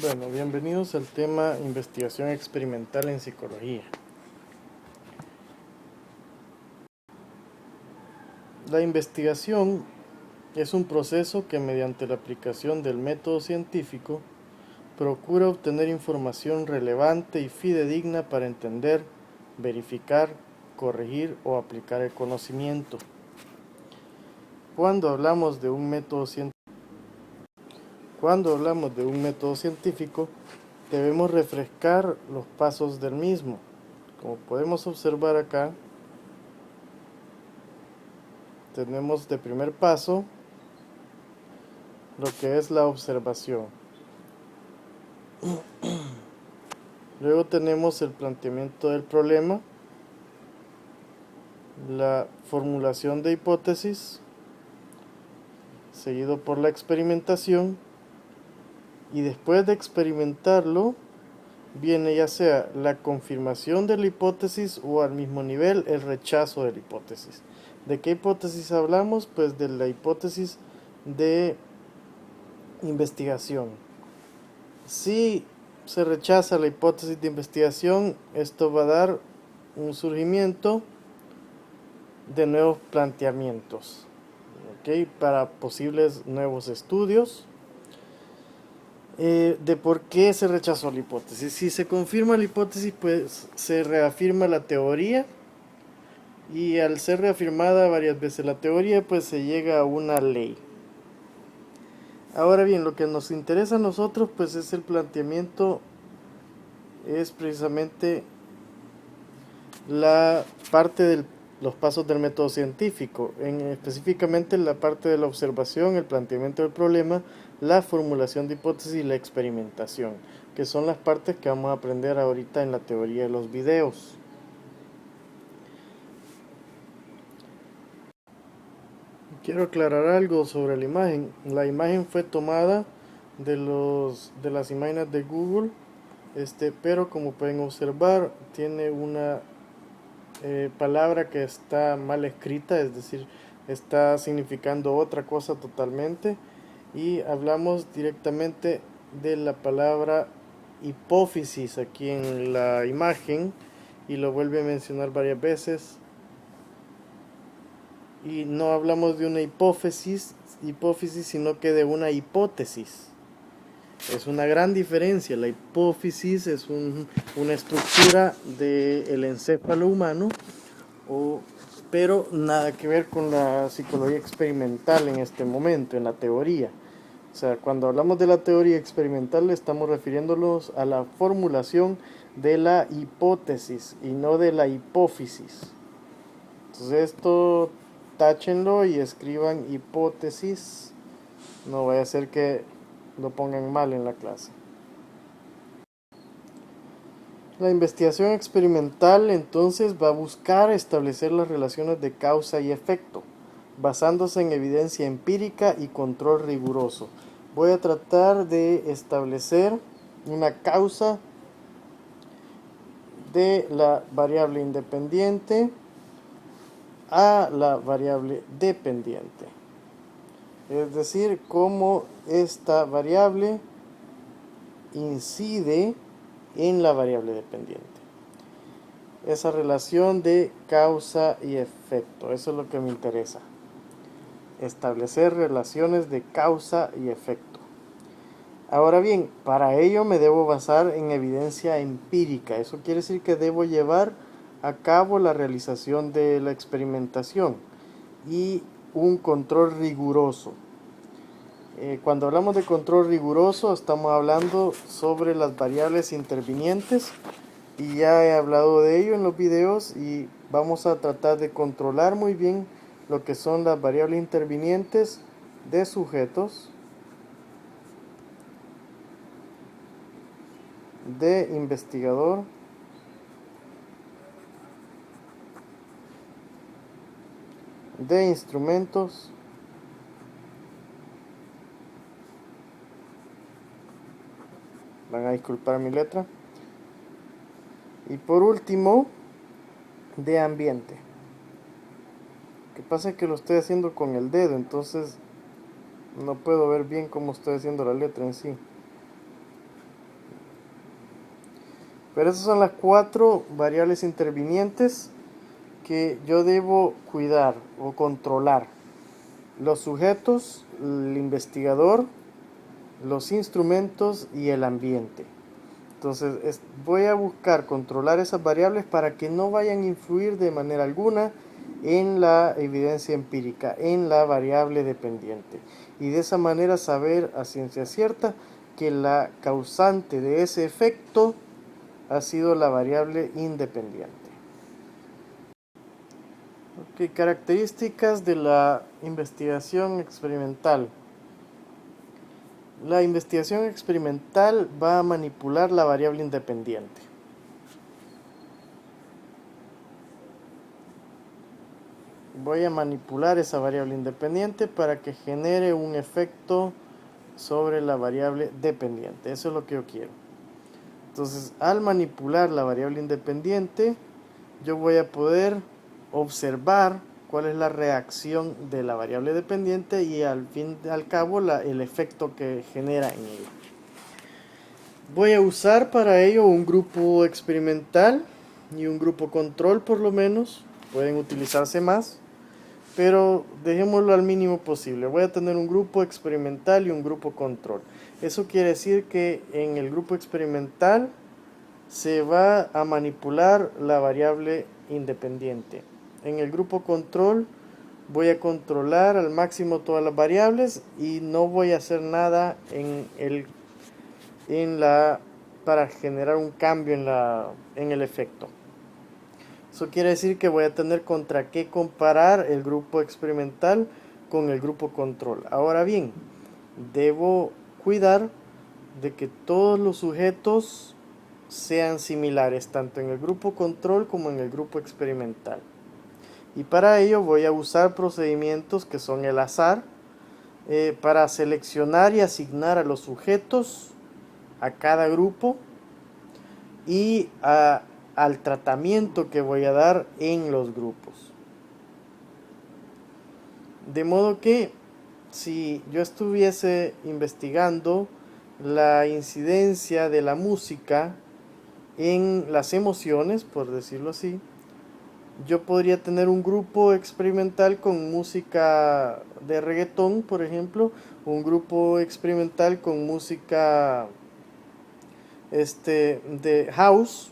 Bueno, bienvenidos al tema investigación experimental en psicología. La investigación es un proceso que mediante la aplicación del método científico procura obtener información relevante y fidedigna para entender, verificar, corregir o aplicar el conocimiento. Cuando hablamos de un método científico, debemos refrescar los pasos del mismo. Como podemos observar acá, tenemos de primer paso lo que es la observación. Luego tenemos el planteamiento del problema, la formulación de hipótesis, seguido por la experimentación, y después de experimentarlo viene ya sea la confirmación de la hipótesis o al mismo nivel el rechazo de la hipótesis. ¿De qué hipótesis hablamos? Pues de la hipótesis de investigación. Si se rechaza la hipótesis de investigación, esto va a dar un surgimiento de nuevos planteamientos, ¿okay? Para posibles nuevos estudios de por qué se rechazó la hipótesis. Si se confirma la hipótesis, pues se reafirma la teoría, y al ser reafirmada varias veces la teoría, pues se llega a una ley. Ahora bien, lo que nos interesa a nosotros pues es el planteamiento, es precisamente la parte de los pasos del método científico, específicamente la parte de la observación, el planteamiento del problema, la formulación de hipótesis y la experimentación, que son las partes que vamos a aprender ahorita en la teoría de los videos. Quiero aclarar algo sobre la imagen. La imagen fue tomada de las imágenes de Google, pero como pueden observar tiene una palabra que está mal escrita, es decir, está significando otra cosa totalmente, y hablamos directamente de la palabra hipófisis aquí en la imagen, y lo vuelve a mencionar varias veces, y no hablamos de una hipófisis, sino que de una hipótesis. Es una gran diferencia. La hipófisis es una estructura del encéfalo humano, pero nada que ver con la psicología experimental en este momento, en la teoría. O sea, cuando hablamos de la teoría experimental estamos refiriéndonos a la formulación de la hipótesis y no de la hipófisis. Entonces esto táchenlo y escriban hipótesis. No vaya a ser que lo pongan mal en la clase. La investigación experimental entonces va a buscar establecer las relaciones de causa y efecto, basándose en evidencia empírica y control riguroso. Voy a tratar de establecer una causa de la variable independiente a la variable dependiente. Es decir, cómo esta variable incide en la variable dependiente. Esa relación de causa y efecto, eso es lo que me interesa. Establecer relaciones de causa y efecto. Ahora bien, para ello me debo basar en evidencia empírica. Eso quiere decir que debo llevar a cabo la realización de la experimentación y un control riguroso. Cuando hablamos de control riguroso, estamos hablando sobre las variables intervinientes, y ya he hablado de ello en los videos, y vamos a tratar de controlar muy bien lo que son las variables intervinientes de sujetos, de investigador, de instrumentos, van a disculpar mi letra, y por último de ambiente. Lo que pasa es que lo estoy haciendo con el dedo, entonces no puedo ver bien cómo estoy haciendo la letra en sí. Pero esas son las 4 variables intervinientes que yo debo cuidar o controlar: los sujetos, el investigador, los instrumentos y el ambiente. Entonces voy a buscar controlar esas variables para que no vayan a influir de manera alguna en la evidencia empírica, en la variable dependiente, y de esa manera saber a ciencia cierta que la causante de ese efecto ha sido la variable independiente. Okay, características de la investigación experimental. La investigación experimental va a manipular la variable independiente. Voy a manipular esa variable independiente para que genere un efecto sobre la variable dependiente. Eso es lo que yo quiero. Entonces, al manipular la variable independiente, yo voy a poder observar cuál es la reacción de la variable dependiente y al fin y al cabo el efecto que genera en ella. Voy a usar para ello un grupo experimental y un grupo control, por lo menos. Pueden utilizarse más, pero dejémoslo al mínimo posible. Voy a tener un grupo experimental y un grupo control. Eso quiere decir que en el grupo experimental se va a manipular la variable independiente. En el grupo control voy a controlar al máximo todas las variables y no voy a hacer nada para generar un cambio en el efecto. Eso quiere decir que voy a tener contra qué comparar el grupo experimental con el grupo control. Ahora bien, debo cuidar de que todos los sujetos sean similares, tanto en el grupo control como en el grupo experimental. Y para ello voy a usar procedimientos que son el azar, para seleccionar y asignar a los sujetos a cada grupo y al tratamiento que voy a dar en los grupos. De modo que si yo estuviese investigando la incidencia de la música en las emociones, por decirlo así, yo podría tener un grupo experimental con música de reggaetón, por ejemplo, un grupo experimental con música de house,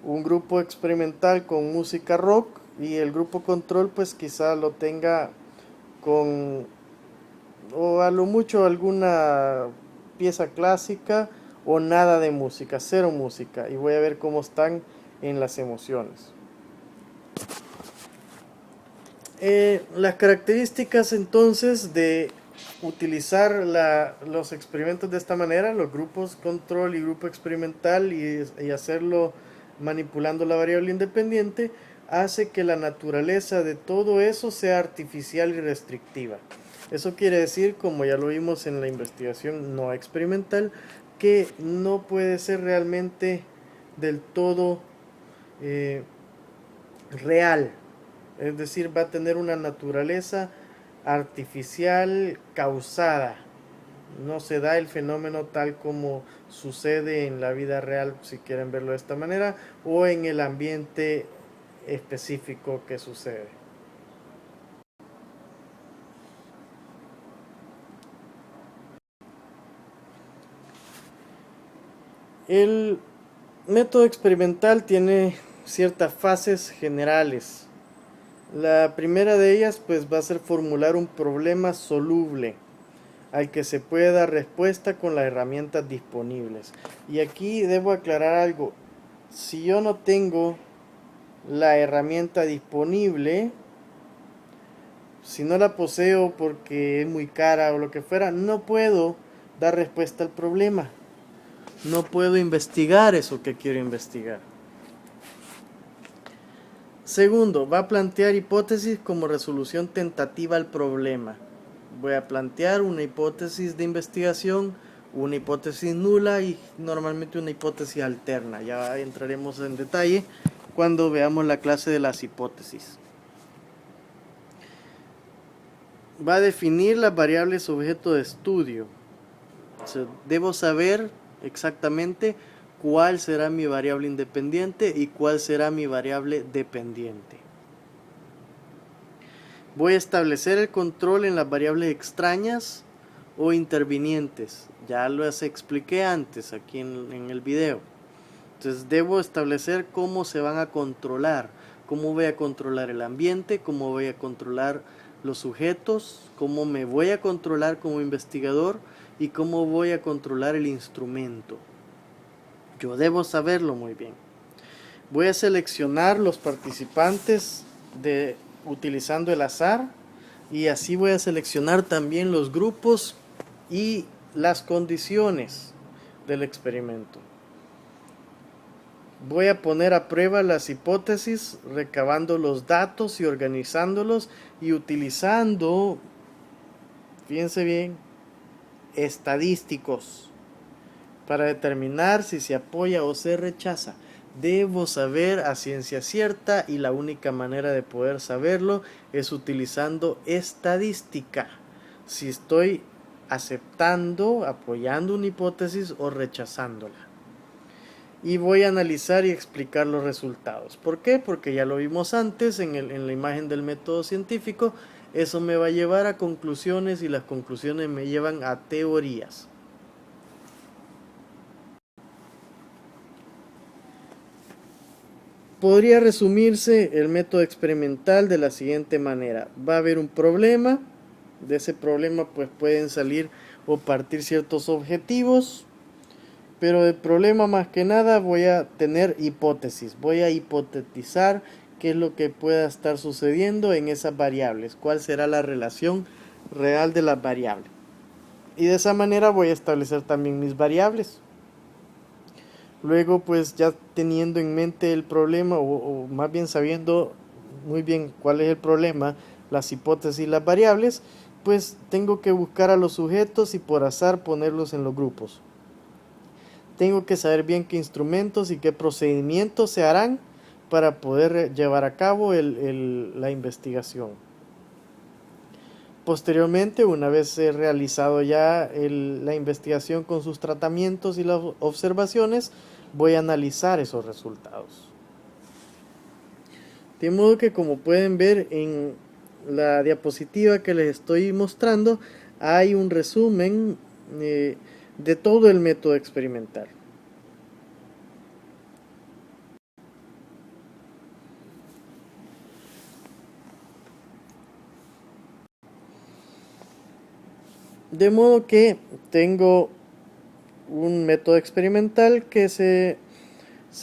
un grupo experimental con música rock, y el grupo control pues quizá lo tenga con, o a lo mucho, alguna pieza clásica o nada de música, cero música, y voy a ver cómo están en las emociones. Las características entonces de utilizar los experimentos de esta manera, los grupos control y grupo experimental, y hacerlo manipulando la variable independiente, hace que la naturaleza de todo eso sea artificial y restrictiva. Eso quiere decir, como ya lo vimos en la investigación no experimental, que no puede ser realmente del todo real. Es decir, va a tener una naturaleza artificial causada. No se da el fenómeno tal como sucede en la vida real, si quieren verlo de esta manera, o en el ambiente específico que sucede. El método experimental tiene ciertas fases generales. La primera de ellas pues va a ser formular un problema soluble al que se puede dar respuesta con las herramientas disponibles. Y aquí debo aclarar algo: si yo no tengo la herramienta disponible, si no la poseo porque es muy cara o lo que fuera, no puedo dar respuesta al problema, no puedo investigar eso que quiero investigar. Segundo, va a plantear hipótesis como resolución tentativa al problema. Voy a plantear una hipótesis de investigación, una hipótesis nula y normalmente una hipótesis alterna. Ya entraremos en detalle cuando veamos la clase de las hipótesis. Va a definir las variables objeto de estudio. O sea, debo saber exactamente cuál será mi variable independiente y cuál será mi variable dependiente. Voy a establecer el control en las variables extrañas o intervinientes. Ya las expliqué antes aquí en el video. Entonces debo establecer cómo se van a controlar, cómo voy a controlar el ambiente, cómo voy a controlar los sujetos, cómo me voy a controlar como investigador y cómo voy a controlar el instrumento. Yo debo saberlo muy bien. Voy a seleccionar los participantes utilizando el azar y así voy a seleccionar también los grupos y las condiciones del experimento. Voy a poner a prueba las hipótesis, recabando los datos y organizándolos y utilizando, fíjense bien, estadísticos para determinar si se apoya o se rechaza. Debo saber a ciencia cierta y la única manera de poder saberlo es utilizando estadística. Si estoy aceptando, apoyando una hipótesis o rechazándola. Y voy a analizar y explicar los resultados. ¿Por qué? Porque ya lo vimos antes en la imagen del método científico. Eso me va a llevar a conclusiones y las conclusiones me llevan a teorías. Podría resumirse el método experimental de la siguiente manera. Va a haber un problema. De ese problema pues pueden salir o partir ciertos objetivos. Pero el problema más que nada voy a tener hipótesis. Voy a hipotetizar qué es lo que pueda estar sucediendo en esas variables. Cuál será la relación real de las variables. Y de esa manera voy a establecer también mis variables. Luego pues ya teniendo en mente el problema o más bien sabiendo muy bien cuál es el problema, las hipótesis y las variables, pues tengo que buscar a los sujetos y por azar ponerlos en los grupos. Tengo que saber bien qué instrumentos y qué procedimientos se harán para poder llevar a cabo la investigación. Posteriormente, una vez he realizado ya la investigación con sus tratamientos y las observaciones, voy a analizar esos resultados. De modo que, como pueden ver en la diapositiva que les estoy mostrando, hay un resumen de todo el método experimental. De modo que tengo un método experimental que se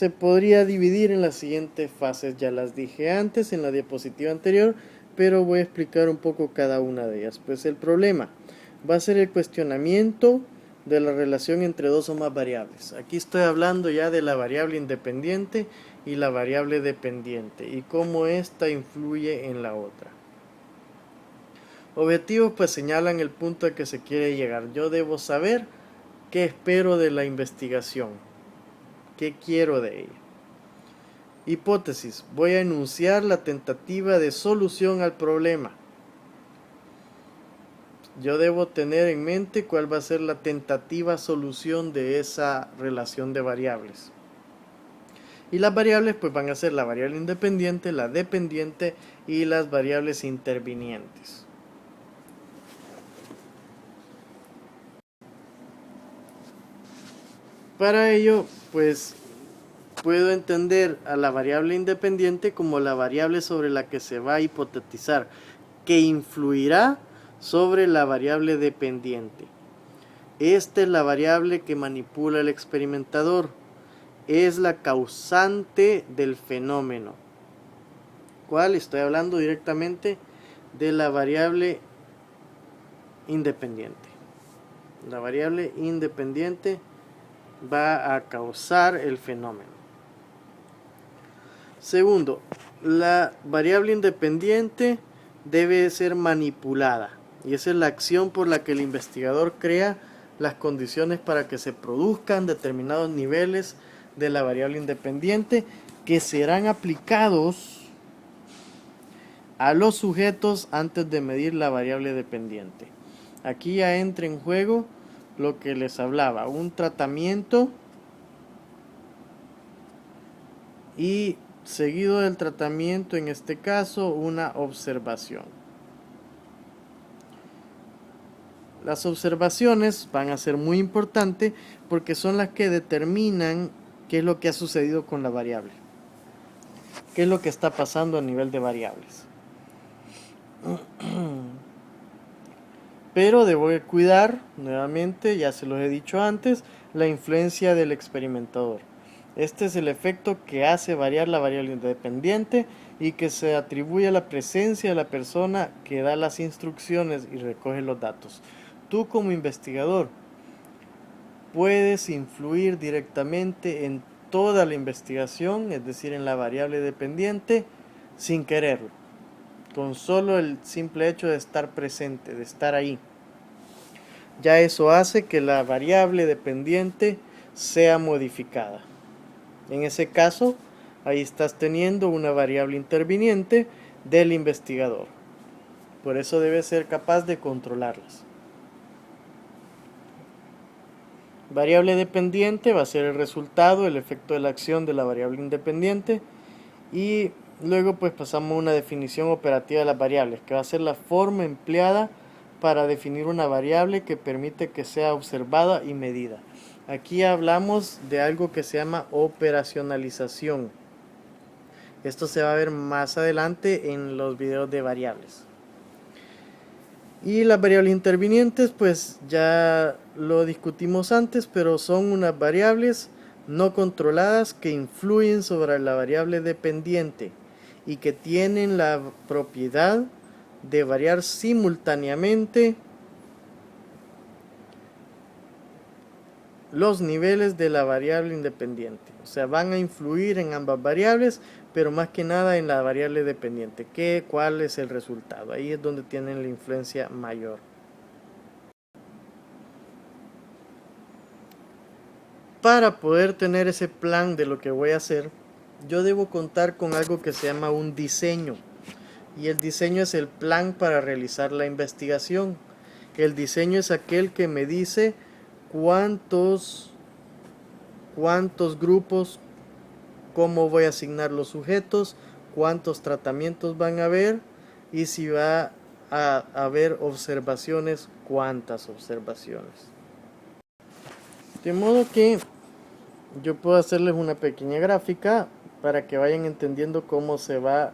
podría dividir en las siguientes fases. Ya las dije antes en la diapositiva anterior, pero voy a explicar un poco cada una de ellas. Pues el problema va a ser el cuestionamiento de la relación entre dos o más variables. Aquí estoy hablando ya de la variable independiente y la variable dependiente y cómo ésta influye en la otra. Objetivos pues señalan el punto al que se quiere llegar. Yo debo saber qué espero de la investigación, qué quiero de ella. Hipótesis, voy a enunciar la tentativa de solución al problema. Yo debo tener en mente cuál va a ser la tentativa solución de esa relación de variables. Y las variables pues van a ser la variable independiente, la dependiente y las variables intervinientes. Para ello, pues puedo entender a la variable independiente como la variable sobre la que se va a hipotetizar, que influirá sobre la variable dependiente. Esta es la variable que manipula el experimentador. Es la causante del fenómeno. ¿Cuál? Estoy hablando directamente de la variable independiente. La variable independiente va a causar el fenómeno. Segundo, la variable independiente debe ser manipulada y esa es la acción por la que el investigador crea las condiciones para que se produzcan determinados niveles de la variable independiente que serán aplicados a los sujetos antes de medir la variable dependiente. Aquí ya entra en juego lo que les hablaba, un tratamiento y seguido del tratamiento, en este caso, una observación. Las observaciones van a ser muy importantes porque son las que determinan qué es lo que ha sucedido con la variable, qué es lo que está pasando a nivel de variables. Pero debo cuidar, nuevamente, ya se los he dicho antes, la influencia del experimentador. Este es el efecto que hace variar la variable independiente y que se atribuye a la presencia de la persona que da las instrucciones y recoge los datos. Tú como investigador puedes influir directamente en toda la investigación, es decir, en la variable dependiente, sin quererlo, con solo el simple hecho de estar presente, de estar ahí. Ya eso hace que la variable dependiente sea modificada. En ese caso, ahí estás teniendo una variable interviniente del investigador. Por eso debes ser capaz de controlarlas. Variable dependiente va a ser el resultado, el efecto de la acción de la variable independiente. Y luego pues pasamos a una definición operativa de las variables, que va a ser la forma empleada para definir una variable que permite que sea observada y medida. Aquí hablamos de algo que se llama operacionalización. Esto se va a ver más adelante en los videos de variables. Y las variables intervinientes, pues ya lo discutimos antes, pero son unas variables no controladas que influyen sobre la variable dependiente y que tienen la propiedad de variar simultáneamente los niveles de la variable independiente. O sea, van a influir en ambas variables, pero más que nada en la variable dependiente. ¿Cuál es el resultado? Ahí es donde tienen la influencia mayor. Para poder tener ese plan de lo que voy a hacer, yo debo contar con algo que se llama un diseño. Y el diseño es el plan para realizar la investigación. El diseño es aquel que me dice cuántos grupos, cómo voy a asignar los sujetos, cuántos tratamientos van a haber y si va a haber observaciones, cuántas observaciones. De modo que yo puedo hacerles una pequeña gráfica para que vayan entendiendo cómo se va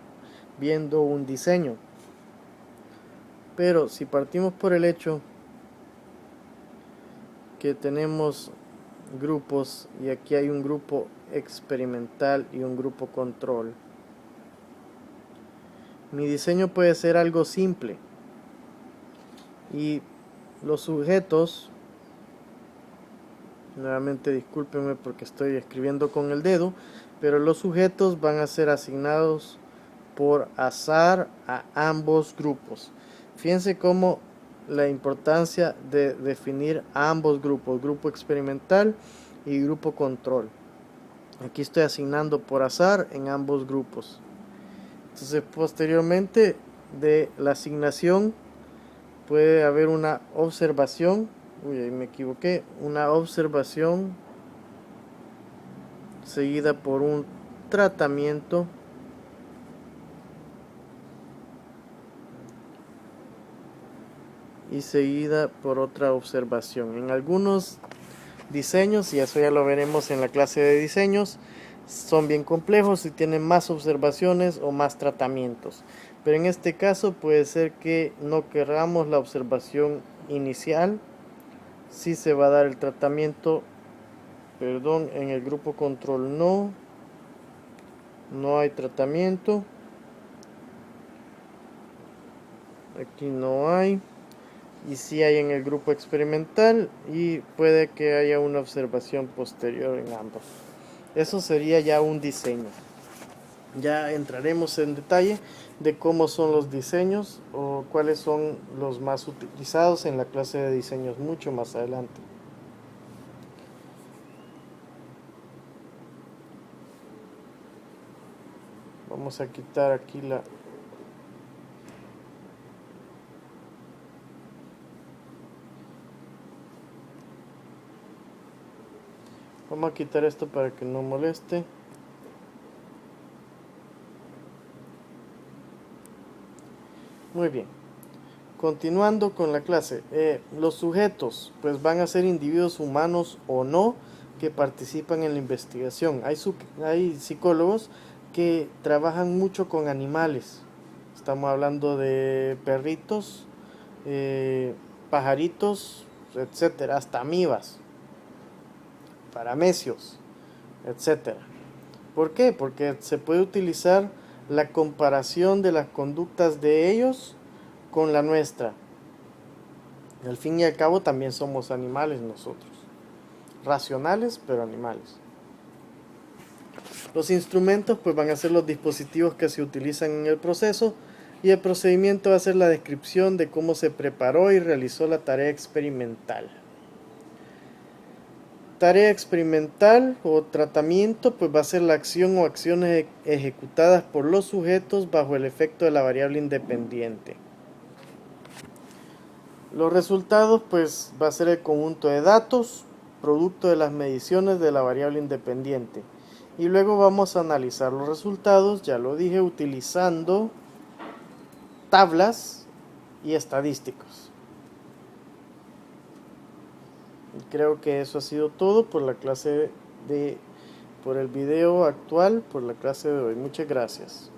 viendo un diseño. Pero si partimos por el hecho que tenemos grupos y aquí hay un grupo experimental y un grupo control, mi diseño puede ser algo simple y los sujetos, nuevamente discúlpenme porque estoy escribiendo con el dedo, pero los sujetos van a ser asignados por azar a ambos grupos. Fíjense cómo la importancia de definir ambos grupos, grupo experimental y grupo control. Aquí estoy asignando por azar en ambos grupos. Entonces posteriormente de la asignación puede haber una observación. Uy, ahí me equivoqué. Una observación seguida por un tratamiento y seguida por otra observación. En algunos diseños, y eso ya lo veremos en la clase de diseños, son bien complejos y tienen más observaciones o más tratamientos. Pero en este caso puede ser que no queramos la observación inicial, si se va a dar el tratamiento, perdón, en el grupo control no hay tratamiento, aquí no hay, y si hay en el grupo experimental y puede que haya una observación posterior en ambos. Eso sería ya un diseño. Ya entraremos en detalle de cómo son los diseños o cuáles son los más utilizados en la clase de diseños mucho más adelante. Vamos a quitar aquí vamos a quitar esto para que no moleste. Muy bien. Continuando con la clase, los sujetos pues van a ser individuos humanos o no que participan en la investigación. Hay psicólogos que trabajan mucho con animales. Estamos hablando de perritos, pajaritos, etcétera, hasta amibas, paramecios, etcétera. ¿Por qué? Porque se puede utilizar la comparación de las conductas de ellos con la nuestra. Al fin y al cabo también somos animales nosotros. Racionales, pero animales. Los instrumentos pues van a ser los dispositivos que se utilizan en el proceso y el procedimiento va a ser la descripción de cómo se preparó y realizó la tarea experimental. Tarea experimental o tratamiento pues va a ser la acción o acciones ejecutadas por los sujetos bajo el efecto de la variable independiente. Los resultados pues va a ser el conjunto de datos producto de las mediciones de la variable independiente. Y luego vamos a analizar los resultados, ya lo dije, utilizando tablas y estadísticos. Y creo que eso ha sido todo por la clase por el video actual, por la clase de hoy. Muchas gracias.